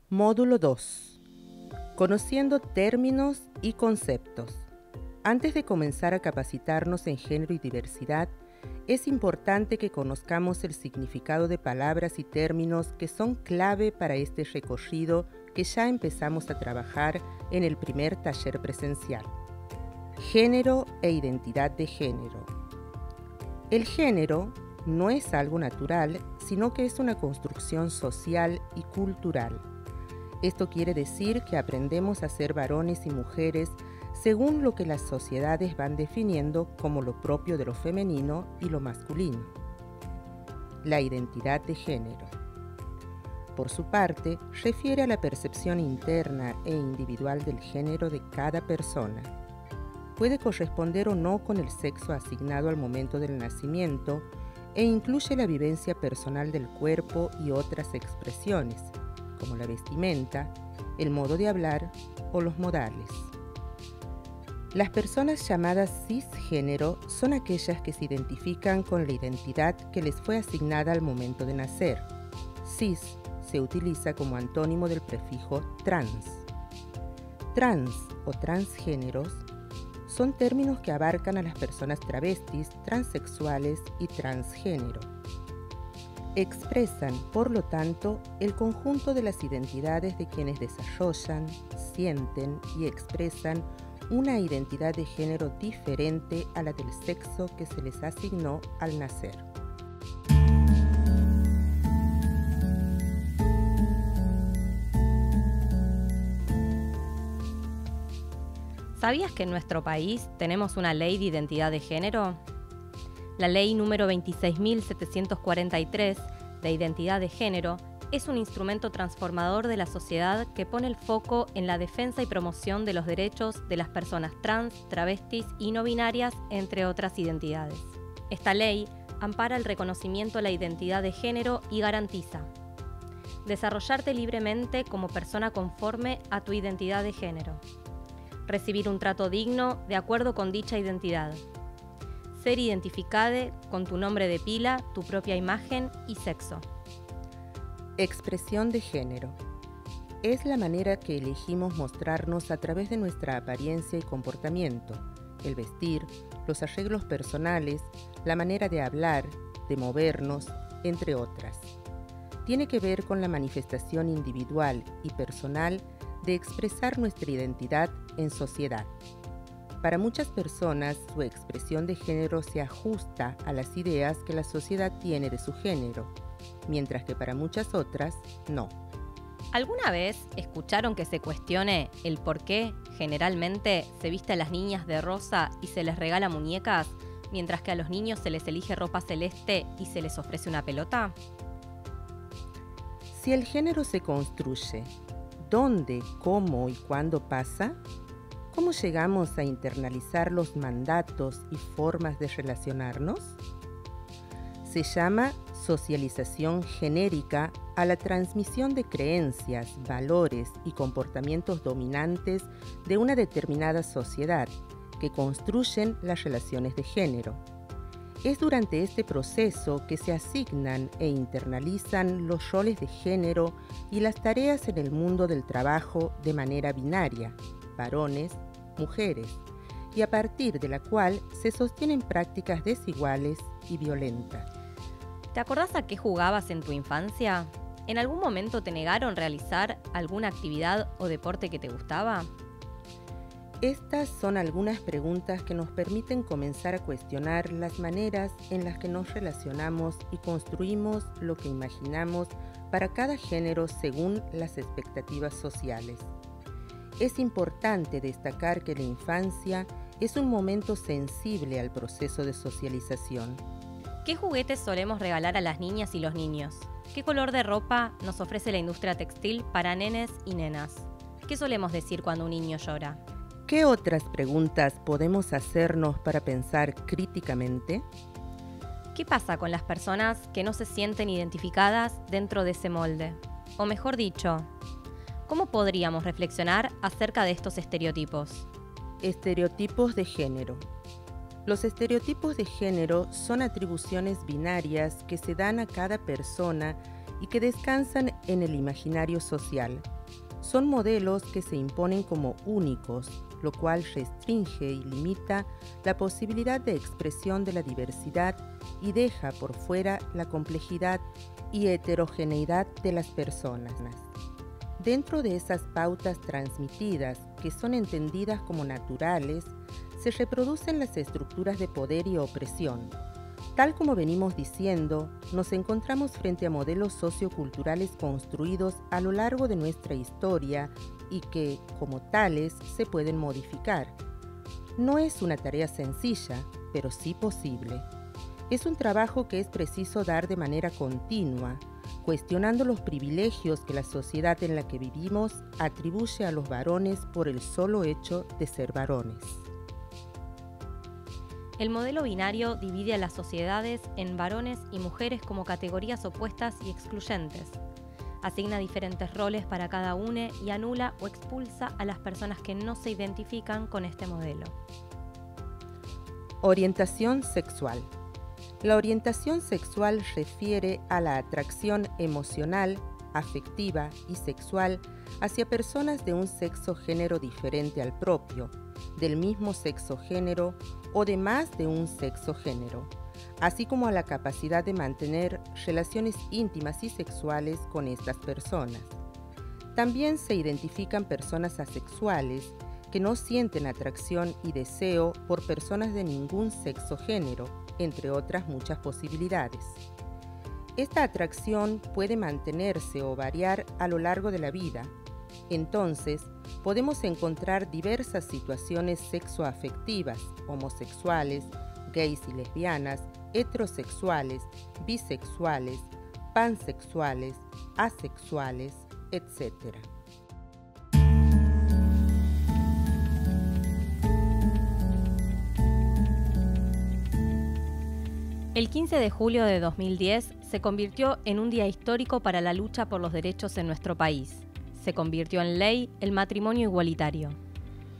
Módulo 2. Conociendo términos y conceptos. Antes de comenzar a capacitarnos en género y diversidad, es importante que conozcamos el significado de palabras y términos que son clave para este recorrido que ya empezamos a trabajar en el primer taller presencial. Género e identidad de género. El género no es algo natural, sino que es una construcción social y cultural. Esto quiere decir que aprendemos a ser varones y mujeres según lo que las sociedades van definiendo como lo propio de lo femenino y lo masculino. La identidad de género. Por su parte, refiere a la percepción interna e individual del género de cada persona. Puede corresponder o no con el sexo asignado al momento del nacimiento e incluye la vivencia personal del cuerpo y otras expresiones, como la vestimenta, el modo de hablar o los modales. Las personas llamadas cisgénero son aquellas que se identifican con la identidad que les fue asignada al momento de nacer. Cis se utiliza como antónimo del prefijo trans. Trans o transgéneros son términos que abarcan a las personas travestis, transexuales y transgénero. Expresan, por lo tanto, el conjunto de las identidades de quienes desarrollan, sienten y expresan una identidad de género diferente a la del sexo que se les asignó al nacer. ¿Sabías que en nuestro país tenemos una ley de identidad de género? La ley número 26.743 de identidad de género es un instrumento transformador de la sociedad que pone el foco en la defensa y promoción de los derechos de las personas trans, travestis y no binarias, entre otras identidades. Esta ley ampara el reconocimiento a la identidad de género y garantiza desarrollarte libremente como persona conforme a tu identidad de género, recibir un trato digno de acuerdo con dicha identidad, ser identificada con tu nombre de pila, tu propia imagen y sexo. Expresión de género. Es la manera que elegimos mostrarnos a través de nuestra apariencia y comportamiento, el vestir, los arreglos personales, la manera de hablar, de movernos, entre otras. Tiene que ver con la manifestación individual y personal de expresar nuestra identidad en sociedad. Para muchas personas, su expresión de género se ajusta a las ideas que la sociedad tiene de su género, mientras que para muchas otras, no. ¿Alguna vez escucharon que se cuestione el por qué generalmente se viste a las niñas de rosa y se les regala muñecas, mientras que a los niños se les elige ropa celeste y se les ofrece una pelota? Si el género se construye, ¿dónde, cómo y cuándo pasa? ¿Cómo llegamos a internalizar los mandatos y formas de relacionarnos? Se llama socialización genérica a la transmisión de creencias, valores y comportamientos dominantes de una determinada sociedad que construyen las relaciones de género. Es durante este proceso que se asignan e internalizan los roles de género y las tareas en el mundo del trabajo de manera binaria, varones, mujeres, y a partir de la cual se sostienen prácticas desiguales y violentas. ¿Te acordás a qué jugabas en tu infancia? ¿En algún momento te negaron realizar alguna actividad o deporte que te gustaba? Estas son algunas preguntas que nos permiten comenzar a cuestionar las maneras en las que nos relacionamos y construimos lo que imaginamos para cada género según las expectativas sociales. Es importante destacar que la infancia es un momento sensible al proceso de socialización. ¿Qué juguetes solemos regalar a las niñas y los niños? ¿Qué color de ropa nos ofrece la industria textil para nenes y nenas? ¿Qué solemos decir cuando un niño llora? ¿Qué otras preguntas podemos hacernos para pensar críticamente? ¿Qué pasa con las personas que no se sienten identificadas dentro de ese molde? O mejor dicho, ¿cómo podríamos reflexionar acerca de estos estereotipos? Estereotipos de género. Los estereotipos de género son atribuciones binarias que se dan a cada persona y que descansan en el imaginario social. Son modelos que se imponen como únicos, lo cual restringe y limita la posibilidad de expresión de la diversidad y deja por fuera la complejidad y heterogeneidad de las personas. Dentro de esas pautas transmitidas, que son entendidas como naturales, se reproducen las estructuras de poder y opresión. Tal como venimos diciendo, nos encontramos frente a modelos socioculturales construidos a lo largo de nuestra historia y que, como tales, se pueden modificar. No es una tarea sencilla, pero sí posible. Es un trabajo que es preciso dar de manera continua, cuestionando los privilegios que la sociedad en la que vivimos atribuye a los varones por el solo hecho de ser varones. El modelo binario divide a las sociedades en varones y mujeres como categorías opuestas y excluyentes. Asigna diferentes roles para cada uno y anula o expulsa a las personas que no se identifican con este modelo. Orientación sexual. La orientación sexual refiere a la atracción emocional, afectiva y sexual hacia personas de un sexo-género diferente al propio, del mismo sexo-género o de más de un sexo-género, así como a la capacidad de mantener relaciones íntimas y sexuales con estas personas. También se identifican personas asexuales que no sienten atracción y deseo por personas de ningún sexo-género, entre otras muchas posibilidades. Esta atracción puede mantenerse o variar a lo largo de la vida. Entonces, podemos encontrar diversas situaciones sexoafectivas, homosexuales, gays y lesbianas, heterosexuales, bisexuales, pansexuales, asexuales, etc. El 15 de julio de 2010 se convirtió en un día histórico para la lucha por los derechos en nuestro país. Se convirtió en ley el matrimonio igualitario.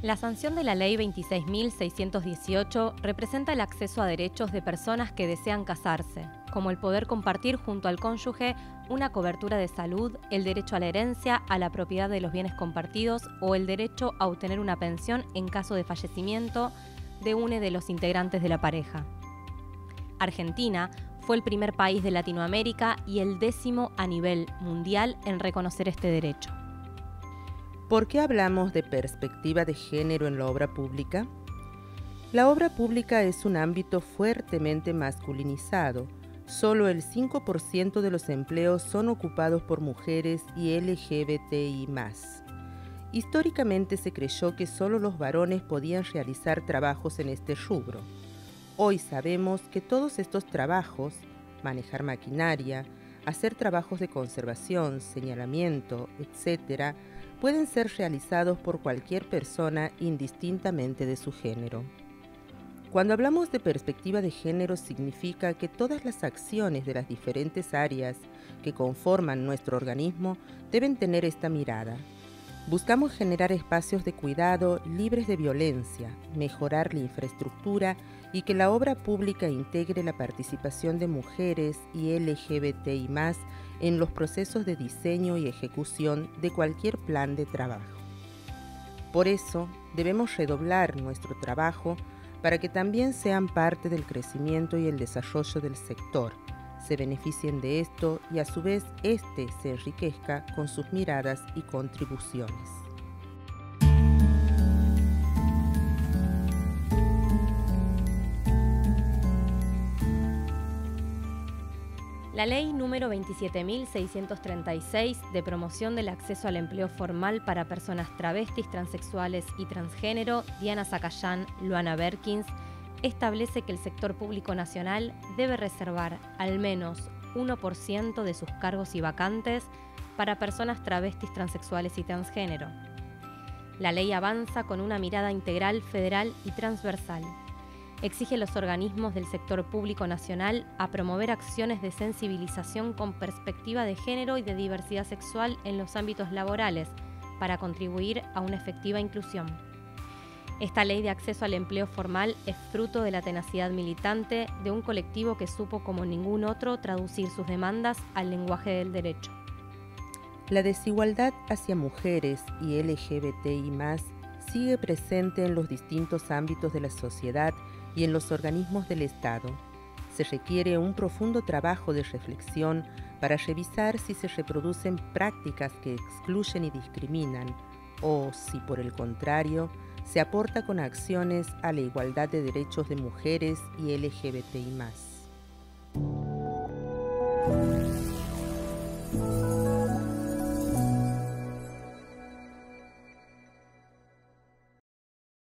La sanción de la Ley 26.618 representa el acceso a derechos de personas que desean casarse, como el poder compartir junto al cónyuge una cobertura de salud, el derecho a la herencia, a la propiedad de los bienes compartidos o el derecho a obtener una pensión en caso de fallecimiento de uno de los integrantes de la pareja. Argentina fue el primer país de Latinoamérica y el 10º a nivel mundial en reconocer este derecho. ¿Por qué hablamos de perspectiva de género en la obra pública? La obra pública es un ámbito fuertemente masculinizado. Solo el 5% de los empleos son ocupados por mujeres y LGBTI+. Históricamente se creyó que solo los varones podían realizar trabajos en este rubro. Hoy sabemos que todos estos trabajos, manejar maquinaria, hacer trabajos de conservación, señalamiento, etc., pueden ser realizados por cualquier persona indistintamente de su género. Cuando hablamos de perspectiva de género significa que todas las acciones de las diferentes áreas que conforman nuestro organismo deben tener esta mirada. Buscamos generar espacios de cuidado libres de violencia, mejorar la infraestructura y que la obra pública integre la participación de mujeres y LGBTI+ en los procesos de diseño y ejecución de cualquier plan de trabajo. Por eso, debemos redoblar nuestro trabajo para que también sean parte del crecimiento y el desarrollo del sector, se beneficien de esto y a su vez éste se enriquezca con sus miradas y contribuciones. La Ley número 27.636 de promoción del acceso al empleo formal para personas travestis, transexuales y transgénero, Diana Zacayán, Luana Berkins, establece que el sector público nacional debe reservar al menos 1% de sus cargos y vacantes para personas travestis, transexuales y transgénero. La ley avanza con una mirada integral, federal y transversal. Exige a los organismos del sector público nacional a promover acciones de sensibilización con perspectiva de género y de diversidad sexual en los ámbitos laborales para contribuir a una efectiva inclusión. Esta ley de acceso al empleo formal es fruto de la tenacidad militante de un colectivo que supo como ningún otro traducir sus demandas al lenguaje del derecho. La desigualdad hacia mujeres y LGBTI+, sigue presente en los distintos ámbitos de la sociedad y en los organismos del Estado. Se requiere un profundo trabajo de reflexión para revisar si se reproducen prácticas que excluyen y discriminan, o si, por el contrario, se aporta con acciones a la igualdad de derechos de mujeres y LGBTI+.